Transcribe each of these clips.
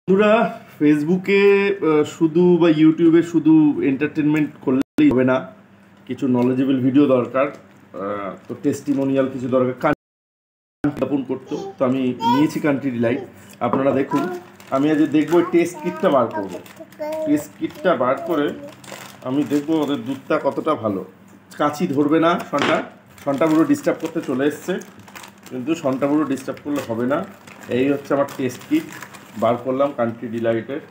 বন্ধুরা, ফেসবুকে শুধু বা ইউটিউবে শুধু এন্টারটেনমেন্ট করলেই হবে না, কিছু নলেজেবল ভিডিও দরকার। তো টেস্টিমোনিয়াল কিছু দরকার স্থাপন করতো। তো আমি নিয়েছি কান্ট্রি ডিলাইট। আপনারা দেখুন, আমি আজ দেখবো টেস্ট কিটটা বার করব। টেস্ট কিটটা বার করে আমি দেখবো ওদের দুধটা কতটা ভালো। কাঁচি ধরবে না, সনটা পুরো ডিস্টার্ব করতে চলে এসছে, কিন্তু সনটা পুরো ডিস্টার্ব করলে হবে না। এই হচ্ছে আমার টেস্ট কিট, বার করলাম কান্ট্রি ডিলাইটের।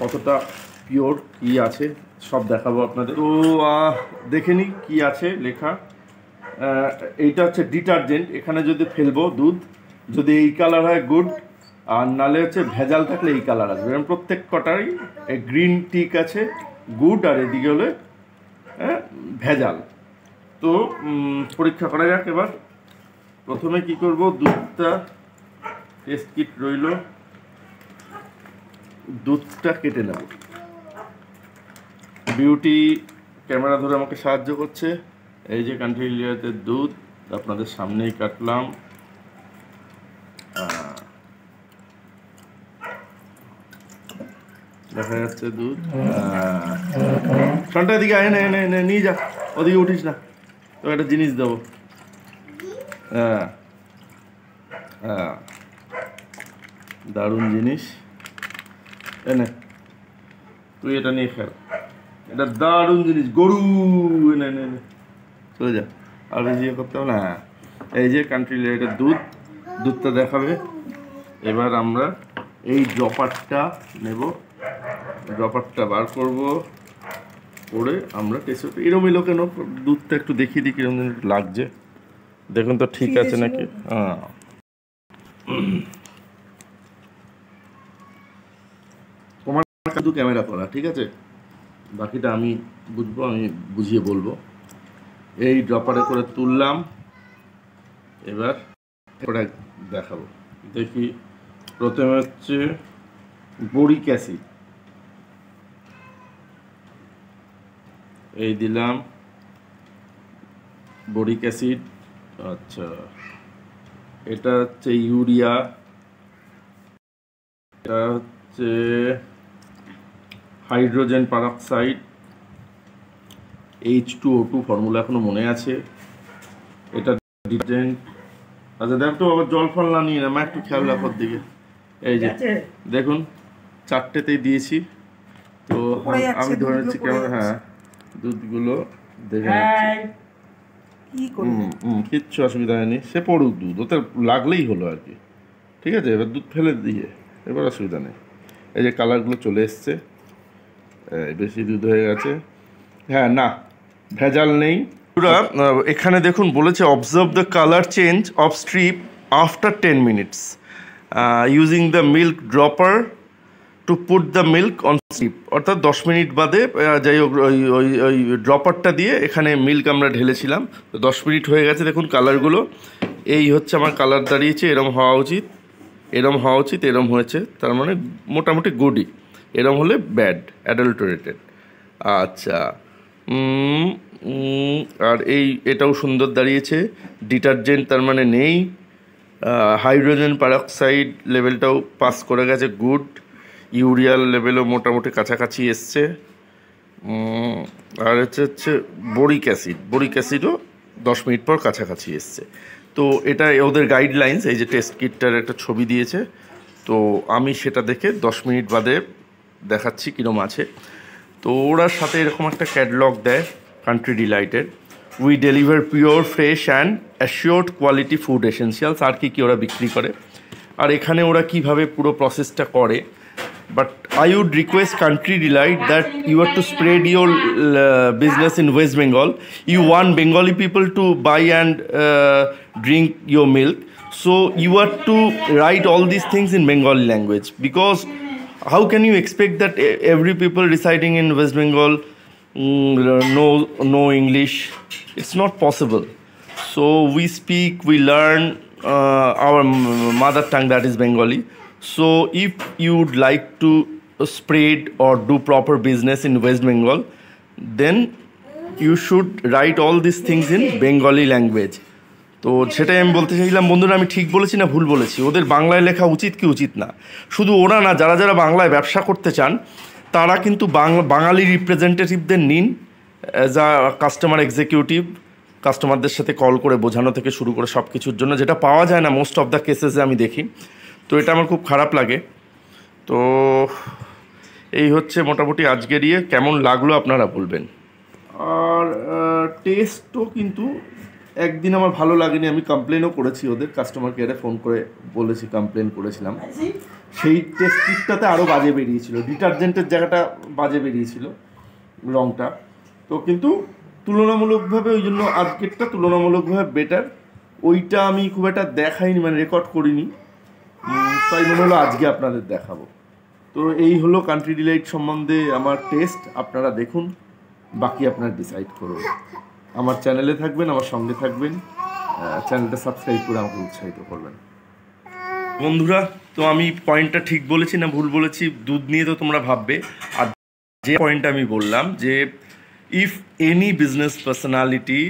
কতটা পিওর কী আছে সব দেখাবো আপনাদের। তো দেখে নিই কী আছে লেখা। এইটা হচ্ছে ডিটারজেন্ট। এখানে যদি ফেলবো দুধ, যদি এই কালার হয় গুড, আর নালে হচ্ছে ভেজাল থাকলে এই কালার আসবে। এবং প্রত্যেক কটারই গ্রিন টিক আছে গুড, আর এদিকে হলে ভেজাল। তো পরীক্ষা করা যাক এবার। প্রথমে কি করব, দুধটা টেস্ট কিট রইল, দুধটা কেটে নেব। বিউটি ক্যামেরা ধরে আমাকে সাহায্য করছে। এই যে কান্ট্রি ডিলাইটের দুধ আপনাদের সামনেই কাটলাম। দেখা যাচ্ছে দুধ। সন্টার দিকে আয়, না নিয়ে যা, ওদিকে উঠিস না, তো একটা জিনিস দেবো। দারুণ জিনিস, এনে তুই এটা নিয়ে খেল, এটা দারুণ জিনিস। গরু এনে চলে যা, আর বেশি করতে হবে না। এই যে কান্ট্রি ডিলাইটের দুধটা দেখাবে। এবার আমরা এই ড্রপারটা নেব, ড্রপারটা বার করবো, করে আমরা টেস্ট করবো। এরম এলো কেন, দুধটা একটু দেখিয়ে দিই কিরম লাগছে, দেখুন তো ঠিক আছে নাকি। তোমার শুধু ক্যামেরা করা ঠিক আছে, বাকিটা আমি বুঝবো, আমি বুঝিয়ে বলবো। এই ড্রপারে করে তুললাম, এবার দেখাবো। দেখি, প্রথমে হচ্ছে বোরিক অ্যাসিড, এই দিলাম বোরিক অ্যাসিড। আচ্ছা, এটা হচ্ছে ইউরিয়া, এটা হচ্ছে হাইড্রোজেন পারঅক্সাইড, H2O2 ফর্মুলা এখনো মনে আছে। এটা ডিটারজেন্ট। আচ্ছা দেখ তো আবার জল ফল না নিয়ে না, একটু খেয়াল রাখার দিকে। এই যে দেখুন, চারটেতেই দিয়েছি। তো আমি ধরে নিচ্ছি কেমন, হ্যাঁ দুধগুলো দেখে কিচ্ছু অসুবিধা হয়নি। সে পড়ুক দুধ, ওতে লাগলেই হলো আর কি। ঠিক আছে, এবার দুধ ফেলে দিয়ে, এবার অসুবিধা নেই। এই যে কালারগুলো চলে এসছে, বেশি দুধ হয়ে গেছে। হ্যাঁ, না ভেজাল নেই। এখানে দেখুন বলেছে observe the colour change of strip after 10 minutes using the milk dropper to put the milk on strip. অর্থাৎ 10 মিনিট বাদে, যাই হোক, ওই ড্রপারটা দিয়ে এখানে মিল্ক আমরা ঢেলেছিলাম। তো 10 মিনিট হয়ে গেছে, দেখুন কালারগুলো এই হচ্ছে। আমার কালার দাঁড়িয়েছে, এরম হওয়া উচিত, এরম হওয়া উচিত, এরম হয়েছে, তার মানে মোটামুটি গুডই। এরম হলে ব্যাড, অ্যাডাল্টারেটেড। আচ্ছা, আর এটাও সুন্দর দাঁড়িয়েছে, ডিটারজেন্ট তার মানে নেই। হাইড্রোজেন পারঅক্সাইড লেভেলটাও পাস করে গেছে, গুড। ইউরিয়াল লেভেলও মোটামুটি কাছাকাছি এসছে। আর হচ্ছে বোরিক অ্যাসিডও 10 মিনিট পর কাছাকাছি এসছে। তো এটা ওদের গাইডলাইন্স, এই যে টেস্ট কিটটার একটা ছবি দিয়েছে, তো আমি সেটা দেখে 10 মিনিট বাদে দেখাচ্ছি কীরকম আছে। তো ওরার সাথে এরকম একটা ক্যাটালগ দেয় কান্ট্রি ডিলাইটের, we deliver pure fresh and assured quality food essentials, আর কি ওরা বিক্রি করে, আর এখানে ওরা কিভাবে পুরো প্রসেসটা করে। But I would request Country Delight that you are to spread your business in West Bengal. You want Bengali people to buy and drink your milk, so you are to write all these things in Bengali language, because how can you expect that every people residing in West Bengal know English? It's not possible. So we learn our mother tongue, that is Bengali. So if you would like to spread or do proper business in West Bengal, then you should write all these things in Bengali language. তো সেটাই আমি বলতে চাইলাম বন্ধুরা, আমি ঠিক বলেছি না ভুল বলেছি? ওদের বাংলায় লেখা উচিত কি উচিত না? শুধু ওরা না, যারা যারা বাংলায় ব্যবসা করতে চান তারা কিন্তু বাঙালি রিপ্রেজেন্টেটিভদের নিন অ্যাজ আ কাস্টমার এক্সিকিউটিভ। কাস্টমারদের সাথে কল করে বোঝানো থেকে শুরু করে সব কিছুর জন্য, যেটা পাওয়া যায় না মোস্ট অফ দ্য কেসেসে আমি দেখি। তো এটা আমার খুব খারাপ লাগে। তো এই হচ্ছে মোটামুটি আজকের কেমন লাগলো আপনারা বলবেন। আর টেস্টও কিন্তু একদিন আমার ভালো লাগেনি, আমি কমপ্লেনও করেছি, ওদের কাস্টমার কেয়ারে ফোন করে বলেছি, কমপ্লেন করেছিলাম। সেই টেস্ট কিটটাতে আরও বাজে বেরিয়েছিল, ডিটারজেন্টের জায়গাটা বাজে বেরিয়েছিল রঙটা। তো কিন্তু তুলনামূলকভাবে ওই জন্য আজকেরটা তুলনামূলকভাবে বেটার। ওইটা আমি খুব একটা দেখাইনি, মানে রেকর্ড করিনি, তাই মনে হলো আজকে আপনাদের দেখাবো। তো এই হলো কান্ট্রি ডিলাইট সম্বন্ধে আমার টেস্ট। আপনারা দেখুন, বাকি আপনারা ডিসাইড করুন। আমার চ্যানেলে থাকবেন, আমার সঙ্গে থাকবেন, চ্যানেলটা সাবস্ক্রাইব করে আমাকে উৎসাহিত করবেন বন্ধুরা। তো আমি পয়েন্টটা ঠিক বলেছি না ভুল বলেছি দুধ নিয়ে তো তোমরা ভাববে। আর যে পয়েন্টটা আমি বললাম যে if any business personality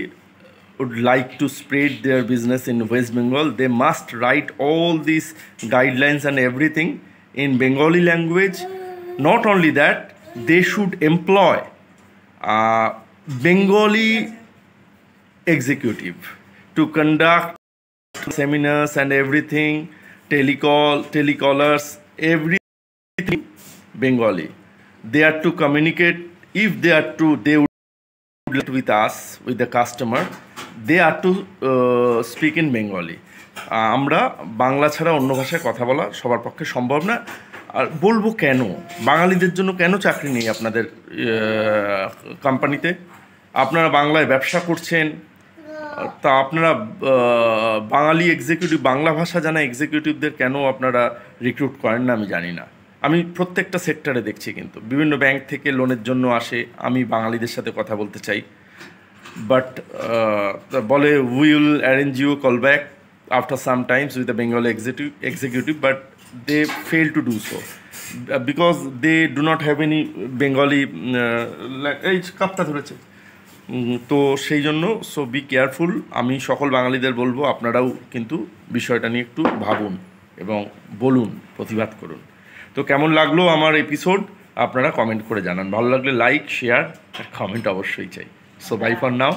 would like to spread their business in West Bengal, they must write all these guidelines and everything in Bengali language. Not only that, they should employ Bengali executive to conduct seminars and everything, telecallers, everything Bengali. They are to communicate. If they are to, they would with us, with the customer, they are to speak in Bengali. আমরা বাংলা ছাড়া অন্য ভাষায় কথা বলা সবার পক্ষে সম্ভব না। আর বলবো কেন, বাঙালিদের জন্য কেন চাকরি নেই আপনাদের কোম্পানিতে? আপনারা বাংলায় ব্যবসা করছেন, তা আপনারা বাঙালি এক্সিকিউটিভ, বাংলা ভাষা জানা এক্সিকিউটিভদের কেন আপনারা রিক্রুট করেন না আমি জানি না। আমি প্রত্যেকটা সেক্টরে দেখছি, কিন্তু বিভিন্ন ব্যাংক থেকে লোনের জন্য আসে, আমি বাঙালিদের সাথে কথা বলতে চাই, বাট বলে we will arrange you call back after some times with the Bengali executive, but they fail to do so because they do not have any Bengali. এই কাপ্তা ধরেছে, তো সেই জন্য সো বি কেয়ারফুল। আমি সকল বাঙালিদের বলবো আপনারাও কিন্তু বিষয়টা নিয়ে একটু ভাবুন এবং বলুন, প্রতিবাদ করুন। তো কেমন লাগলো আমার এপিসোড আপনারা কমেন্ট করে জানান। ভালো লাগলে লাইক, শেয়ার আর কমেন্ট অবশ্যই চাই। So bye for now.